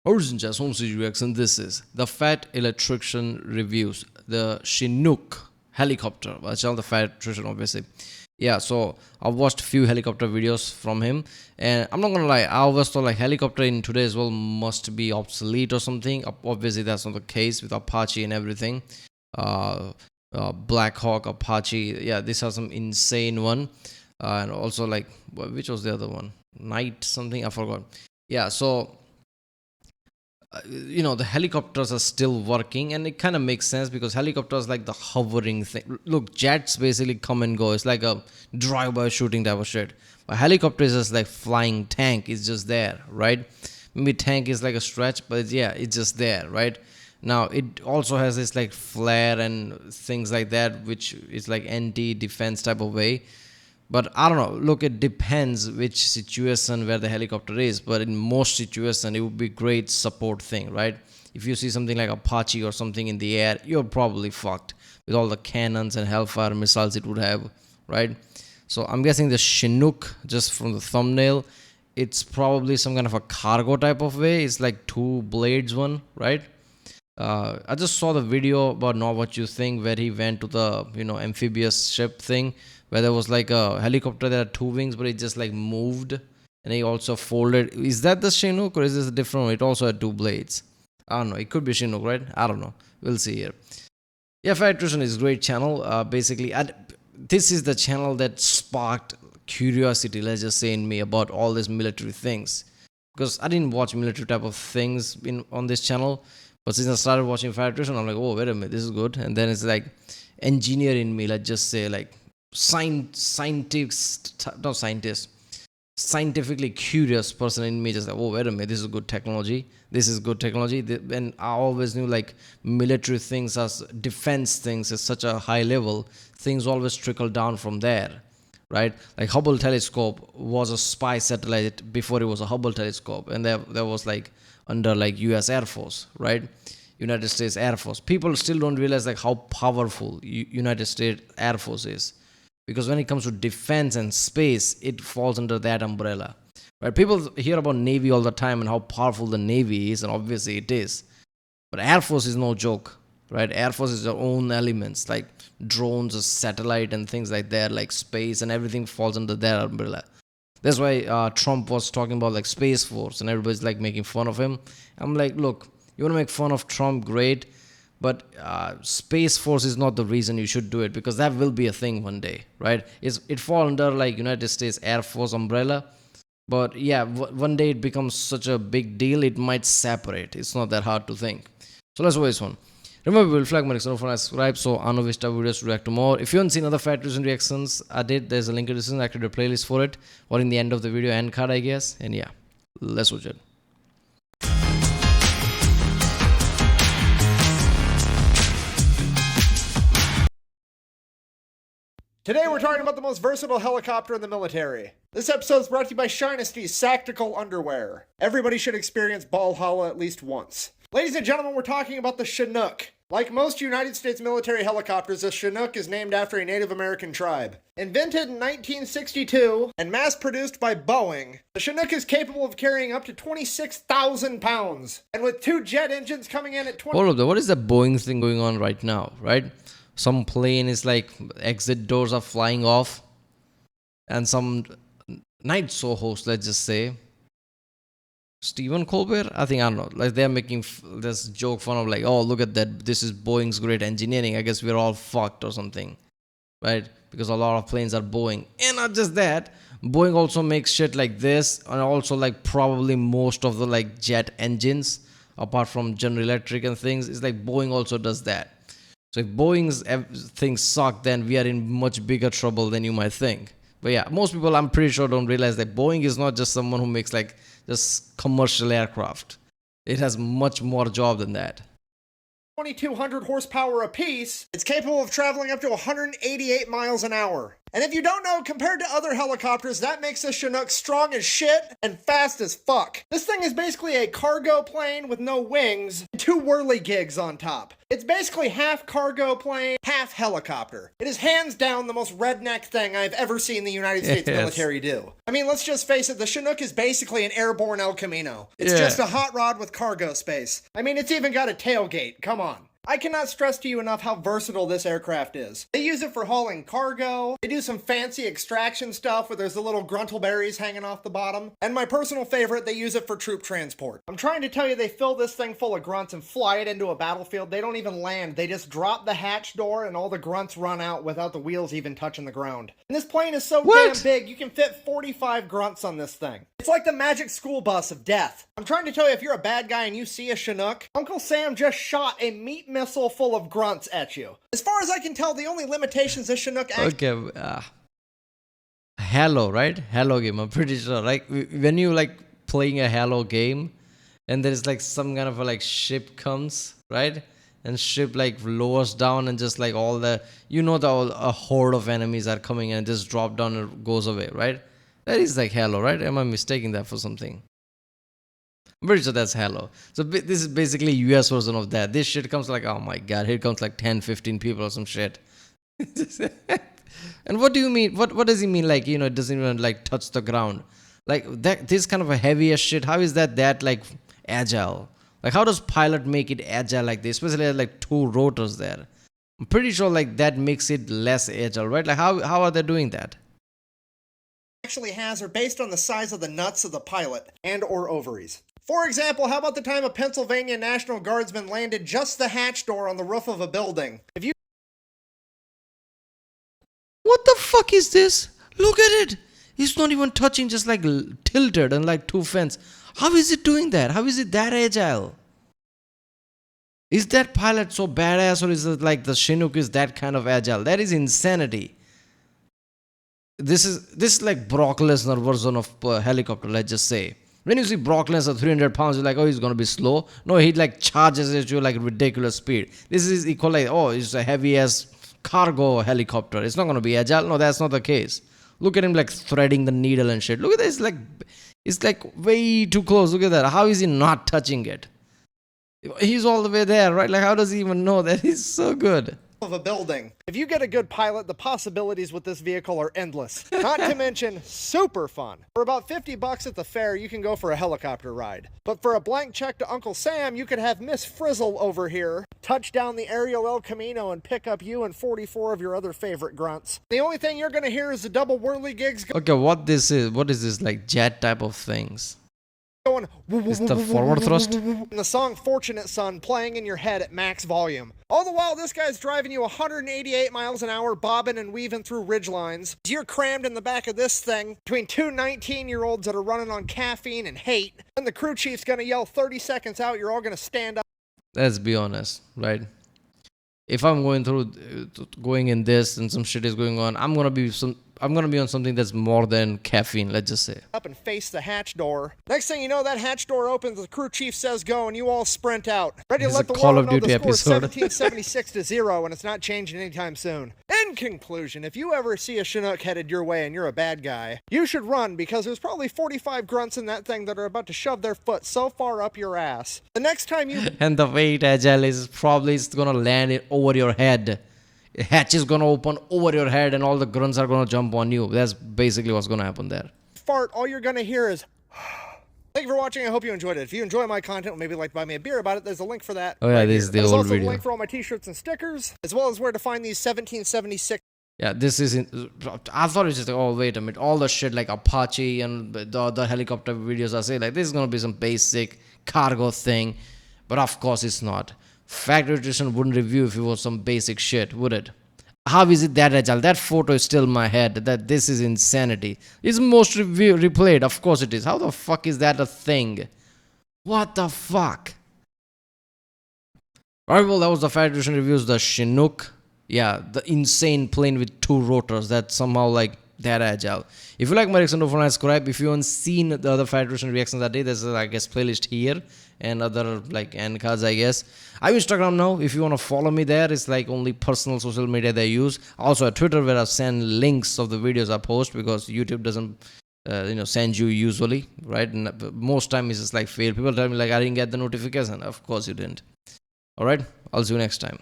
Origin Jazz Home Series Reaction. This is the Fat Electrician reviews the Chinook helicopter. Well, it's not the Fat Electrician, obviously. Yeah, so I've watched a few helicopter videos from him, and I'm not gonna lie, I always thought like helicopter in today's world must be obsolete or something. Obviously, that's not the case with Apache and everything. Uh, Black Hawk, Apache, yeah, these are some insane one, and also like which was the other one? Night something, I forgot. Yeah, so the helicopters are still working, and it kind of makes sense because helicopters like the hovering thing. Look, jets basically come and go. It's like a drive-by shooting type of shit. A helicopter is just like flying tank. It's just there, right? Maybe tank is like a stretch, but yeah, it's just there, right? Now it also has this like flare and things like that, which is like anti-defense type of way. But I don't know. Look, it depends which situation where the helicopter is. But in most situations, it would be great support thing, right? If you see something like Apache or something in the air, you're probably fucked with all the cannons and Hellfire missiles it would have, right? So I'm guessing the Chinook, just from the thumbnail, it's probably some kind of a cargo type of way. It's like two blades one, right? I just saw the video about Know What You Think where he went to the amphibious ship thing where there was like a helicopter that had two wings but it just like moved and he also folded. Is that the Chinook or is this a different one? It also had two blades. I don't know. It could be Chinook, right? I don't know. We'll see here. Yeah, Electrician is a great channel. Basically, this is the channel that sparked curiosity, let's just say, in me about all these military things. Because I didn't watch military type of things on this channel. But since I started watching Electrician, I'm like, oh, wait a minute, this is good. And then it's like engineer in me, let's just say, like scientifically curious person in me, just like, oh, wait a minute, this is good technology. This is good technology. And I always knew like military things as defense things at such a high level, things always trickle down from there, right? Like Hubble telescope was a spy satellite before it was a Hubble telescope. And there was like under like US Air Force, right? United States Air Force. People still don't realize like how powerful United States Air Force is. Because when it comes to defense and space, it falls under that umbrella. Right? People hear about Navy all the time and how powerful the Navy is, and obviously it is. But Air Force is no joke, right? Air Force is their own elements, like drones, satellite, and things like that, like space, and everything falls under that umbrella. That's why Trump was talking about like Space Force, and everybody's like making fun of him. I'm like, look, you want to make fun of Trump, great, but Space Force is not the reason you should do it, because that will be a thing one day, right? It falls under like United States Air Force umbrella, but yeah, one day it becomes such a big deal, it might separate. It's not that hard to think. So let's watch this one. Remember, we'll flag my next for subscribe so I know which type of videos to react to more. If you haven't seen other Fat Reason reactions I did, there's a link in the description. I created a playlist for it, or in the end of the video end card, I guess. And yeah, let's watch it. Today we're talking about the most versatile helicopter in the military. This episode is brought to you by Shinesty's Sactical Underwear. Everybody should experience Valhalla at least once. Ladies and gentlemen, we're talking about the Chinook. Like most United States military helicopters, the Chinook is named after a Native American tribe. Invented in 1962 and mass-produced by Boeing, the Chinook is capable of carrying up to 26,000 pounds. And with two jet engines coming in at 20... Hold up, what is the Boeing thing going on right now, right? Some plane is like, exit doors are flying off. And some night show host, let's just say, Stephen Colbert, I don't know, like they're making this joke fun of like, oh, look at that, this is Boeing's great engineering, I guess we're all fucked or something, right? Because a lot of planes are Boeing. And not just that, Boeing also makes shit like this, and also like probably most of the like jet engines, apart from General Electric and things, it's like Boeing also does that. So if Boeing's things suck, then we are in much bigger trouble than you might think. But yeah, most people, I'm pretty sure, don't realize that Boeing is not just someone who makes like just commercial aircraft. It has much more job than that. 2,200 horsepower apiece, it's capable of traveling up to 188 miles an hour. And if you don't know, compared to other helicopters, that makes the Chinook strong as shit and fast as fuck. This thing is basically a cargo plane with no wings and 2 whirligigs on top. It's basically half cargo plane, half helicopter. It is hands down the most redneck thing I've ever seen the United States military do. I mean, let's just face it, the Chinook is basically an airborne El Camino. It's just a hot rod with cargo space. I mean, it's even got a tailgate, come on. I cannot stress to you enough how versatile this aircraft is. They use it for hauling cargo, they do some fancy extraction stuff where there's the little gruntleberries hanging off the bottom, and my personal favorite, they use it for troop transport. I'm trying to tell you, they fill this thing full of grunts and fly it into a battlefield. They don't even land, they just drop the hatch door and all the grunts run out without the wheels even touching the ground. And this plane is so damn big, you can fit 45 grunts on this thing. It's like the magic school bus of death. I'm trying to tell you, if you're a bad guy and you see a Chinook, Uncle Sam just shot a meat missile full of grunts at you. As far as I can tell, the only limitations this Chinook Halo, right? Halo game, I'm pretty sure. Like, when you, like, playing a Halo game, and there's, like, some kind of a, like, ship comes, right? And ship, like, lowers down and just, like, all the... You know, a horde of enemies are coming and just drop down and goes away, right? That is, like, Halo, right? Am I mistaking that for something? I'm pretty sure that's Halo. So this is basically US version of that. This shit comes like, oh my god, here comes like 10, 15 people or some shit. And what do you mean? What does he mean? Like, you know, it doesn't even like touch the ground. Like that, this kind of a heavy as shit. How is that like agile? Like how does pilot make it agile like this? Especially like 2 rotors there. I'm pretty sure like that makes it less agile, right? Like how are they doing that? Actually has are based on the size of the nuts of the pilot and or ovaries. For example, how about the time a Pennsylvania National Guardsman landed just the hatch door on the roof of a building? What the fuck is this? Look at it! It's not even touching, just like tilted and like 2 fins. How is it doing that? How is it that agile? Is that pilot so badass, or is it like the Chinook is that kind of agile? That is insanity. This is like Brock Lesnar version of helicopter, let's just say. When you see Brock Lesnar 300 pounds, you're like, oh, he's going to be slow. No, he like charges at you like ridiculous speed. This is equal like, oh, it's a heavy ass cargo helicopter. It's not going to be agile. No, that's not the case. Look at him like threading the needle and shit. Look at this, like, it's like way too close. Look at that. How is he not touching it? He's all the way there, right? Like, how does he even know that? He's so good. Of a building. If you get a good pilot, the possibilities with this vehicle are endless. Not to mention super fun. For about $50 at the fair, you can go for a helicopter ride. But for a blank check to Uncle Sam, you could have Miss Frizzle over here touch down the aerial El Camino and pick up you and 44 of your other favorite grunts. The only thing you're gonna hear is the double whirligigs. Okay, what is this like jet type of things? Going is the forward thrust? And the song Fortunate Son playing in your head at max volume. All the while, this guy's driving you 188 miles an hour, bobbing and weaving through ridge lines. You're crammed in the back of this thing between 2 19-year-olds that are running on caffeine and hate. And the crew chief's gonna yell 30 seconds out, you're all gonna stand up. Let's be honest, right? If I'm going in this and some shit is going on, I'm gonna be on something that's more than caffeine, let's just say. Up and face the hatch door. Next thing you know, that hatch door opens, the crew chief says go, and you all sprint out. Ready to let the world know the score is 1776-0, and it's not changing anytime soon. In conclusion, if you ever see a Chinook headed your way and you're a bad guy, you should run, because there's probably 45 grunts in that thing that are about to shove their foot so far up your ass. The next time you... And the way it agile is, probably it's gonna land it over your head. Hatch is gonna open over your head and all the grunts are gonna jump on you. That's basically what's gonna happen there. Fart, all you're gonna hear is... Thank you for watching. I hope you enjoyed it. If you enjoy my content, maybe like buy me a beer about it. There's a link for that. Oh yeah, right, this is the old also video. There's a link for all my t-shirts and stickers, as well as where to find these 1776. Yeah, this is I thought it was just like, oh wait a minute, all the shit like Apache and the helicopter videos I say like this is gonna be some basic cargo thing, but of course it's not. Factory Electrician wouldn't review if it was some basic shit, would it? How is it that agile? That photo is still in my head. That this is insanity. It's most replayed. Of course it is. How the fuck is that a thing? What the fuck? Alright, well, that was the Factory Electrician reviews. The Chinook. Yeah, the insane plane with 2 rotors that somehow like that agile. If you like my reaction, don't forget to subscribe. If you haven't seen the other Federation reactions I did, there's a, I guess, playlist here and other like end cards, I guess. I have Instagram now. If you want to follow me there, it's like only personal social media they use. Also at Twitter, where I send links of the videos I post, because YouTube doesn't send you usually, right? And most time it's just like fail. People tell me like I didn't get the notification. Of course you didn't. All right, I'll see you next time.